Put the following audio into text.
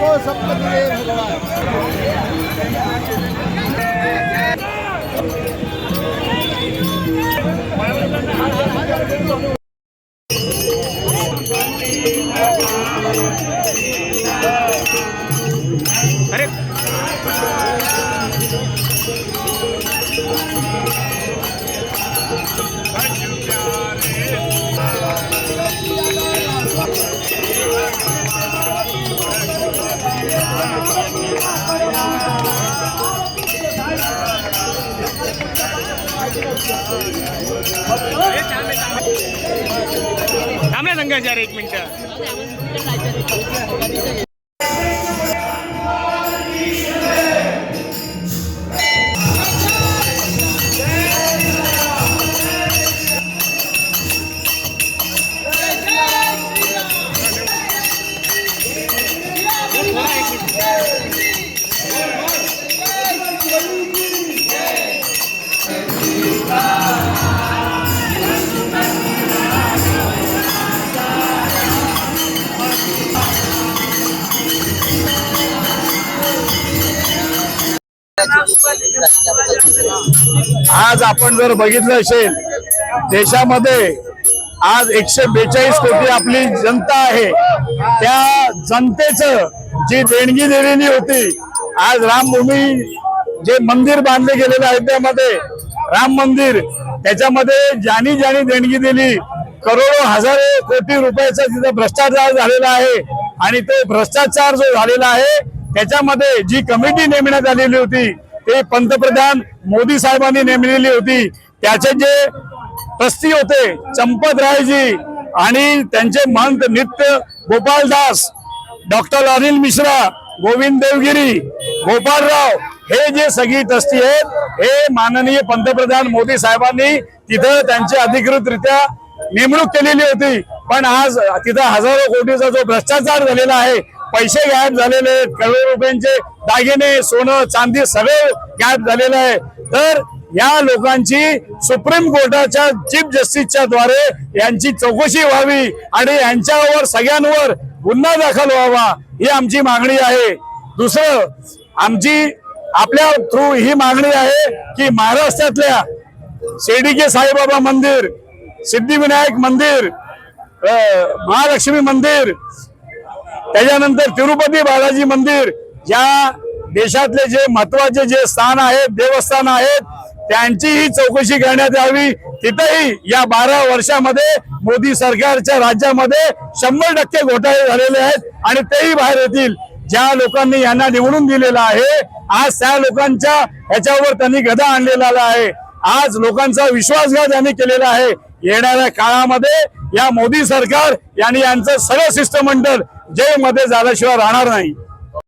सबको सबको दिए भगवान। अरे थांब ना संघर्ष यार, 1 मिनिट। आज आपण जर बघितलं असेल, देशामध्ये आज 142 कोटी आपली जनता आहे, त्या जनतेचं जी देणगी दिलेली होती, आज रामभूमी जे मंदिर बांधले गेलेलं आहे त्यामध्ये राम मंदिर, त्याच्यामध्ये ज्यांनी ज्यांनी देणगी दिली, करोडो हजारो कोटी रुपयाचा तिथं भ्रष्टाचार झालेला आहे। आणि तो भ्रष्टाचार जो झालेला आहे त्याच्यामध्ये जी कमिटी नेमण्यात आलेली होती ते पंतप्रधान मोदी साहेबांनी नेमलेली होती। त्याचे जे ट्रस्टी होते चंपतरायजी आणि त्यांचे महंत नित्य गोपालदास, डॉक्टर अनिल मिश्रा, गोविंद देवगिरी, गोपालराव, हे जे सगळी ट्रस्टी आहेत हे माननीय पंतप्रधान मोदी साहेबांनी तिथं त्यांची अधिकृतरित्या नेमणूक केलेली होती। पण आज तिथं हजारो कोटीचा जो भ्रष्टाचार झालेला आहे, पैसे गायब झालेले आहेत, करोडो रुपयांचे दागिने, सोनं, चांदी सगळे गायब झालेलं आहे। तर या लोकांची सुप्रीम कोर्टाच्या चीफ जस्टिसच्या द्वारे यांची चौकशी व्हावी आणि यांच्यावर सगळ्यांवर गुन्हा दाखल व्हावा ही आमची मागणी आहे। दुसरं आमची आपल्या थ्रू ही मागणी आहे की महाराष्ट्रातल्या शेडिके साईबाबा मंदिर, सिद्धिविनायक मंदिर, महालक्ष्मी मंदिर, त्याच्यानंतर तिरुपती बालाजी मंदिर, या देशातले जे महत्वाचे जे स्थान आहेत, देवस्थान आहेत, त्यांचीही चौकशी करण्यात यावी। तिथेही या 12 वर्षामध्ये मोदी सरकारच्या राज्यामध्ये 100% घोटाळे झालेले आहेत आणि तेही बाहेर येतील। ज्या लोकांनी यांना निवडून दिलेला आहे, आज त्या लोकांच्या ह्याच्यावर त्यांनी गदा आणलेला आहे। आज लोकांचा विश्वासघात यांनी केलेला आहे। येणाऱ्या काळामध्ये या मोदी सरकार यांनी यांचं सर्व शिष्टमंडळ जेलमध्ये झाल्याशिवाय राहणार नाही।